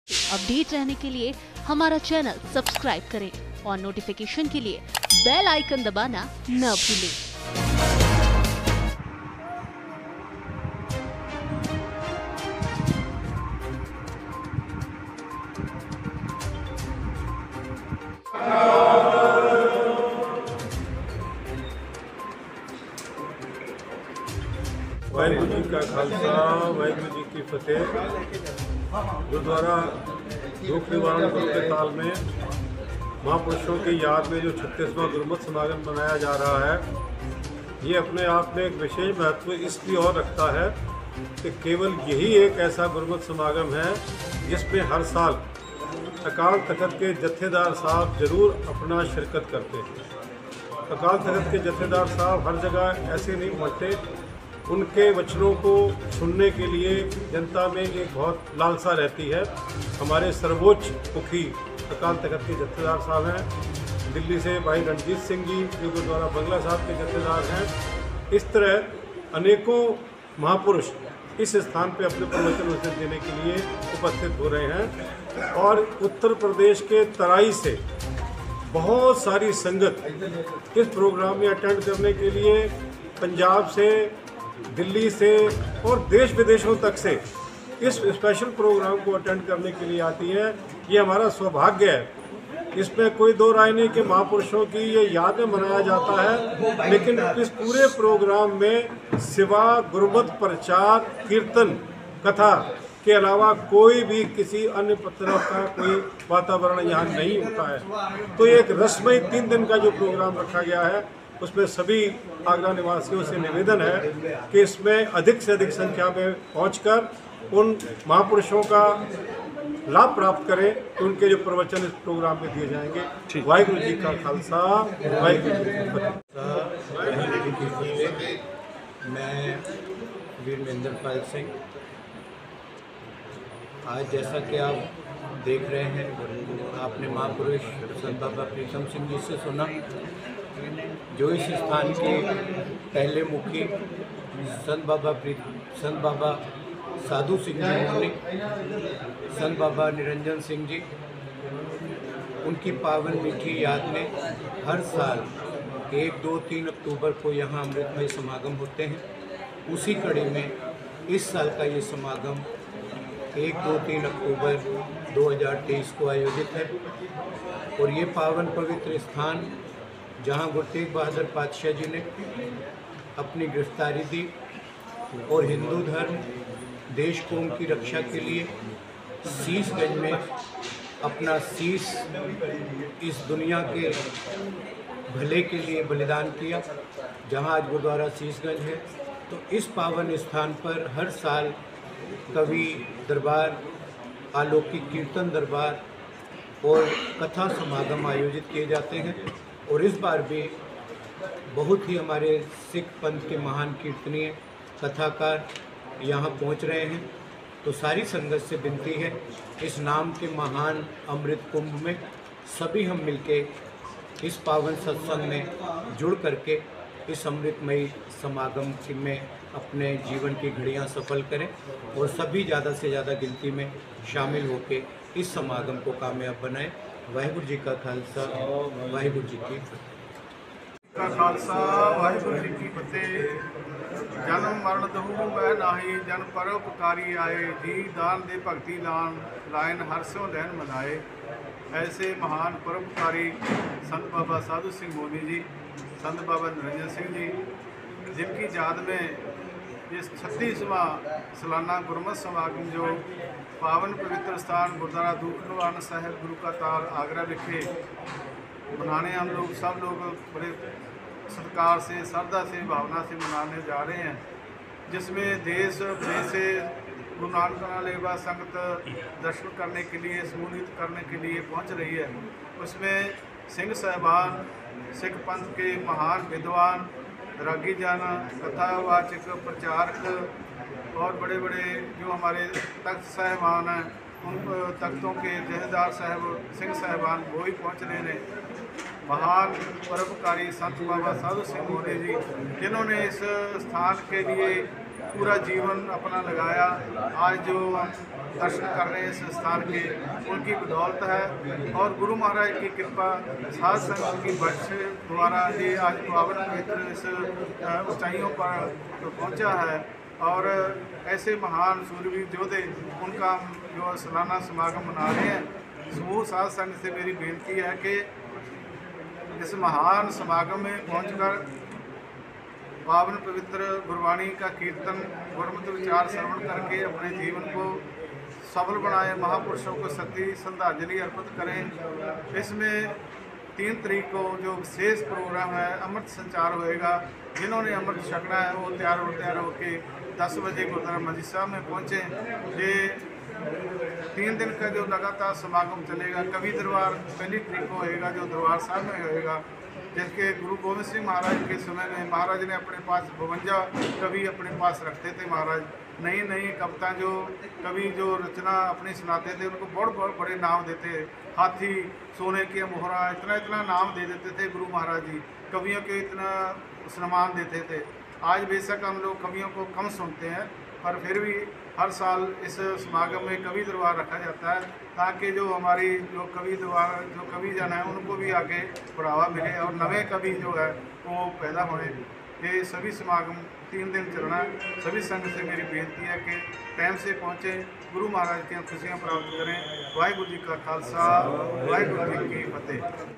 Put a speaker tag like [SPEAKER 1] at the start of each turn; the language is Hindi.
[SPEAKER 1] अपडेट रहने के लिए हमारा चैनल सब्सक्राइब करें और नोटिफिकेशन के लिए बेल आइकन दबाना न भूलें।
[SPEAKER 2] वाहिगुरू जी का खालसा, वाहिगुरू जी की फतेह। गुरुद्वारा दुख निवारण गुरु के ताल में महापुरुषों की याद में जो 36वां गुरुमत समागम मनाया जा रहा है, ये अपने आप में एक विशेष महत्व इसलिए और रखता है कि केवल यही एक ऐसा गुरुमत समागम है जिसमें हर साल अकाल तख्त के जत्थेदार साहब जरूर अपना शिरकत करते हैं। अकाल तख्त के जत्थेदार साहब हर जगह ऐसे नहीं पहुँचते, उनके वचनों को सुनने के लिए जनता में एक बहुत लालसा रहती है। हमारे सर्वोच्च मुखी अकाल तख्त के जत्थेदार साहब हैं, दिल्ली से भाई रणजीत सिंह जी जो गुरुद्वारा बंगला साहब के जत्थेदार हैं। इस तरह अनेकों महापुरुष इस स्थान पे अपने प्रवचन वचन देने के लिए उपस्थित हो रहे हैं और उत्तर प्रदेश के तराई से बहुत सारी संगत इस प्रोग्राम में अटेंड करने के लिए पंजाब से, दिल्ली से और देश विदेशों तक से इस स्पेशल प्रोग्राम को अटेंड करने के लिए आती है। ये हमारा सौभाग्य है। इसमें कोई दो राय नहीं कि महापुरुषों की ये याद में मनाया जाता है, लेकिन इस पूरे प्रोग्राम में सिवा गुरुमत प्रचार, कीर्तन, कथा के अलावा कोई भी किसी अन्य तरह का कोई वातावरण यहाँ नहीं होता है। तो एक रस्मई 3 दिन का जो प्रोग्राम रखा गया है, उसमें सभी आगरा निवासियों से निवेदन है कि इसमें अधिक से अधिक संख्या में पहुंचकर उन महापुरुषों का लाभ प्राप्त करें कि उनके जो प्रवचन इस प्रोग्राम में दिए जाएंगे। वाहिगुरू जी का खालसा, वाहिगुरू जी की फतेह।
[SPEAKER 3] मैं वीर महेंद्रपाल सिंह। आज जैसा कि आप देख रहे हैं, आपने महापुरुष संत बाबा प्रीतम सिंह जी से सुना, जो इस स्थान के पहले मुखी संत बाबा साधु सिंह जी मुनि, संत बाबा निरंजन सिंह जी, उनकी पावन मीठी याद में हर साल 1, 2, 3 अक्टूबर को यहाँ अमृतमय समागम होते हैं। उसी कड़ी में इस साल का ये समागम 1, 2, 3 अक्टूबर 2023 को आयोजित है और ये पावन पवित्र स्थान जहाँ गुरु तेग बहादुर पातशाह जी ने अपनी गिरफ्तारी दी और हिंदू धर्म, देश कौम की रक्षा के लिए शीशगंज में अपना शीश इस दुनिया के भले के लिए बलिदान किया, जहाँ आज गुरुद्वारा शीशगंज है। तो इस पावन स्थान पर हर साल कवि दरबार, अलौकिक कीर्तन दरबार और कथा समागम आयोजित किए जाते हैं और इस बार भी बहुत ही हमारे सिख पंथ के महान कीर्तनीय कथाकार यहाँ पहुँच रहे हैं। तो सारी संगत से विनती है, इस नाम के महान अमृत कुंभ में सभी हम मिलके इस पावन सत्संग में जुड़ करके इस अमृतमयी समागम में अपने जीवन की घड़ियाँ सफल करें और सभी ज़्यादा से ज़्यादा गिनती में शामिल होकर इस समागम को कामयाब बनाएं। वाहिगुरू जी का खालसा, वाहिगुरू जी की फतेह।
[SPEAKER 2] खालसा, वाहिगुरू जी की फतेह। जन्म मरण दहू मैं नाही, जन परोपकारी आए, जी दान दे भगती लान, लायन हर स्यों लहन मनाए। ऐसे महान परोपकारी संत बाबा साधु सिंह मोनी जी, संत बाबा निरंजन सिंह जी, जिनकी याद में इस 36वां सालाना गुरुमत समागम जो पावन पवित्र स्थान गुरुद्वारा दुख निवारण साहिब गुरु का ताल आगरा विखे मनाने हम लोग सब लोग बड़े सत्कार से, श्रद्धा से, भावना से मनाने जा रहे हैं, जिसमें देश विदेश से गुरु नानक लेवा संगत दर्शन करने के लिए, सम्मानित करने के लिए पहुंच रही है। उसमें सिंह साहिबान, सिख पंथ के महान विद्वान, रागी जन, कथावाचक, प्रचारक और बड़े बड़े जो हमारे तख्त साहिबान हैं, उन तख्तों के जथेदार साहब सिंह साहिबान वो ही पहुँच रहे हैं। महान परोपकारी संत बाबा साधु सिंह मोनी जी, जिन्होंने इस स्थान के लिए
[SPEAKER 4] पूरा जीवन अपना लगाया। आज जो दर्शन कर रहे हैं इस स्थान के, उनकी बदौलत है और गुरु महाराज की कृपा, साध संगत की बख्श द्वारा ये आज पावन पवित्र इस ऊंचाइयों पर पहुंचा है। और ऐसे महान सूरवीर योद्धे, उनका जो सालाना समागम मना रहे हैं, समूह साध संघ से मेरी बेनती है कि इस महान समागम में पहुंचकर पावन पवित्र गुरबाणी का कीर्तन, गुरमति विचार श्रवण करके अपने जीवन को सफल बनाए, महापुरुषों को सती श्रद्धांजलि अर्पित करें। इसमें 3 तारीख को जो विशेष प्रोग्राम है, अमृत संचार होएगा। जिन्होंने अमृत छकना है वो तैयार होके 10 बजे गुरुद्वारा मंजी साहब में पहुँचे। ये 3 दिन का जो लगातार समागम चलेगा। कवि दरबार पहली तारीख को होएगा, जो दरबार साहब में होएगा, जिसके गुरु गोविंद सिंह महाराज के समय में महाराज ने अपने पास 52 कवि अपने पास रखते थे। महाराज नई नई कविता जो कवि जो रचना अपनी सुनाते थे, उनको बहुत बड़े नाम देते, हाथी, सोने की मोहरा, इतना नाम दे देते थे गुरु महाराज जी। कवियों के इतना सम्मान देते थे। आज बेशक हम लोग कवियों को कम सुनते हैं, पर फिर भी हर साल इस समागम में कवि दरबार रखा जाता है, ताकि जो हमारी जो कवि दरबार जो कवि जन है उनको भी आगे बढ़ावा मिले और नए कवि जो है वो पैदा होने। ये सभी समागम 3 दिन चलना है। सभी संघ से मेरी बेनती है कि टाइम से पहुँचे, गुरु महाराज की खुशियाँ प्राप्त करें। वाहिगुरु जी का खालसा, वाहिगुरु जी की फतेह।